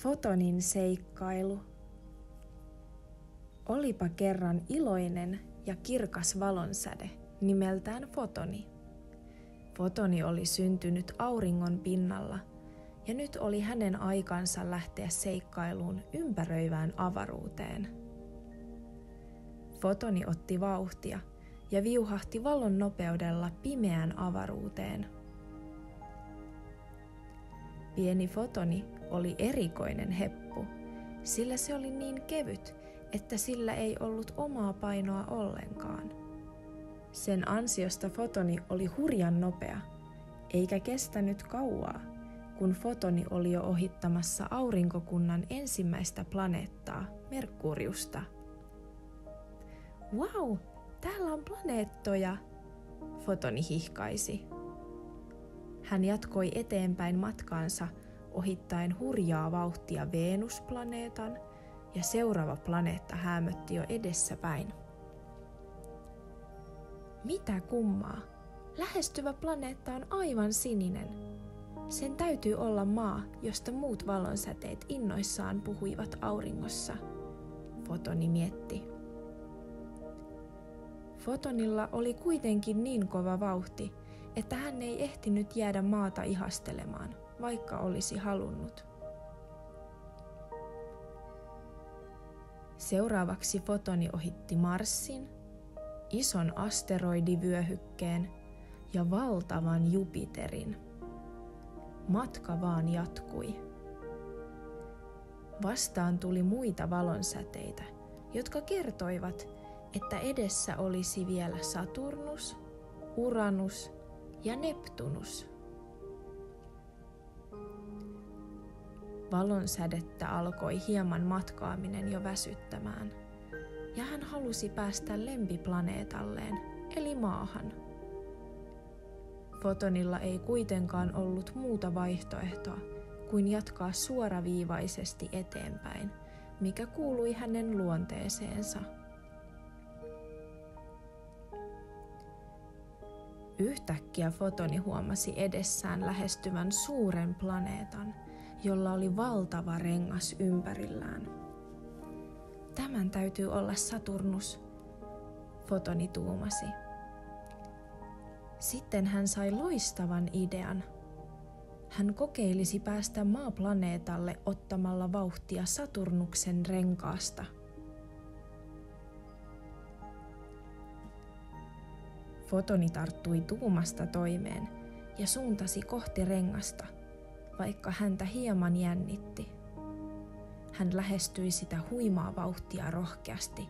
Fotonin seikkailu. Olipa kerran iloinen ja kirkas valonsäde nimeltään Fotoni. Fotoni oli syntynyt auringon pinnalla ja nyt oli hänen aikansa lähteä seikkailuun ympäröivään avaruuteen. Fotoni otti vauhtia ja viuhahti valon nopeudella pimeään avaruuteen. Pieni Fotoni oli erikoinen heppu, sillä se oli niin kevyt, että sillä ei ollut omaa painoa ollenkaan. Sen ansiosta Fotoni oli hurjan nopea, eikä kestänyt kauaa, kun Fotoni oli jo ohittamassa aurinkokunnan ensimmäistä planeettaa, Merkuriusta. "Vau, täällä on planeettoja!" Fotoni hihkaisi. Hän jatkoi eteenpäin matkaansa ohittaen hurjaa vauhtia Venus-planeetan ja seuraava planeetta häämötti jo edessäpäin. Mitä kummaa? Lähestyvä planeetta on aivan sininen. Sen täytyy olla maa, josta muut valonsäteet innoissaan puhuivat auringossa, Fotoni mietti. Fotonilla oli kuitenkin niin kova vauhti, että hän ei ehtinyt jäädä maata ihastelemaan, vaikka olisi halunnut. Seuraavaksi Fotoni ohitti Marsin, ison asteroidivyöhykkeen ja valtavan Jupiterin. Matka vaan jatkui. Vastaan tuli muita valonsäteitä, jotka kertoivat, että edessä olisi vielä Saturnus, Uranus ja Neptunus. Valonsädettä alkoi hieman matkaaminen jo väsyttämään, ja hän halusi päästä lempiplaneetalleen, eli maahan. Fotonilla ei kuitenkaan ollut muuta vaihtoehtoa kuin jatkaa suoraviivaisesti eteenpäin, mikä kuului hänen luonteeseensa. Yhtäkkiä Fotoni huomasi edessään lähestyvän suuren planeetan, jolla oli valtava rengas ympärillään. Tämän täytyy olla Saturnus, Fotoni tuumasi. Sitten hän sai loistavan idean. Hän kokeilisi päästä maaplaneetalle ottamalla vauhtia Saturnuksen renkaasta. Fotoni tarttui tuumasta toimeen ja suuntasi kohti rengasta, vaikka häntä hieman jännitti. Hän lähestyi sitä huimaa vauhtia rohkeasti,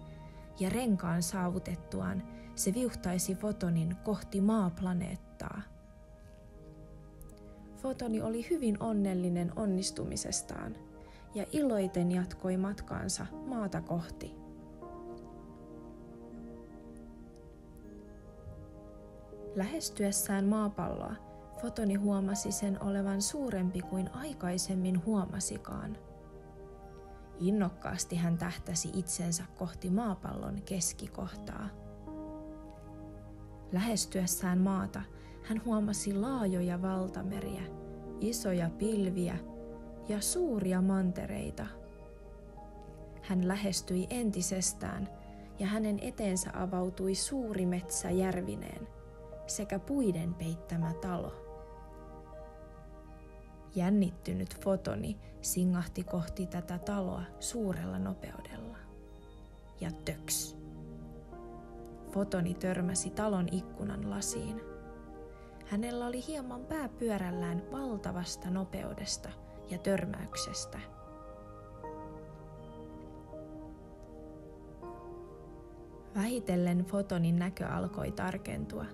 ja renkaan saavutettuaan se viuhtaisi Fotonin kohti maaplaneettaa. Fotoni oli hyvin onnellinen onnistumisestaan ja iloiten jatkoi matkaansa maata kohti. Lähestyessään maapalloa Fotoni huomasi sen olevan suurempi kuin aikaisemmin huomasikaan. Innokkaasti hän tähtäsi itsensä kohti maapallon keskikohtaa. Lähestyessään maata hän huomasi laajoja valtameriä, isoja pilviä ja suuria mantereita. Hän lähestyi entisestään ja hänen eteensä avautui suuri metsä järvineen sekä puiden peittämä talo. Jännittynyt Fotoni singahti kohti tätä taloa suurella nopeudella. Ja töks! Fotoni törmäsi talon ikkunan lasiin. Hänellä oli hieman pää pyörällään valtavasta nopeudesta ja törmäyksestä. Vähitellen Fotonin näkö alkoi tarkentua,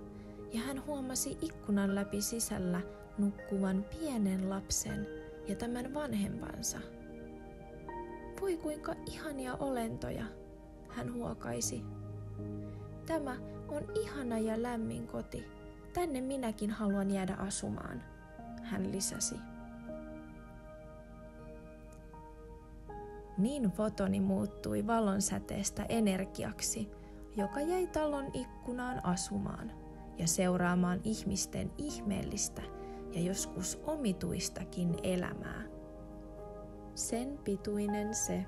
ja hän huomasi ikkunan läpi sisällä nukkuvan pienen lapsen ja tämän vanhempansa. "Voi kuinka ihania olentoja", hän huokaisi. "Tämä on ihana ja lämmin koti. Tänne minäkin haluan jäädä asumaan", hän lisäsi. Niin Fotoni muuttui valonsäteestä energiaksi, joka jäi talon ikkunaan asumaan ja seuraamaan ihmisten ihmeellistä ja joskus omituistakin elämää. sen pituinen se,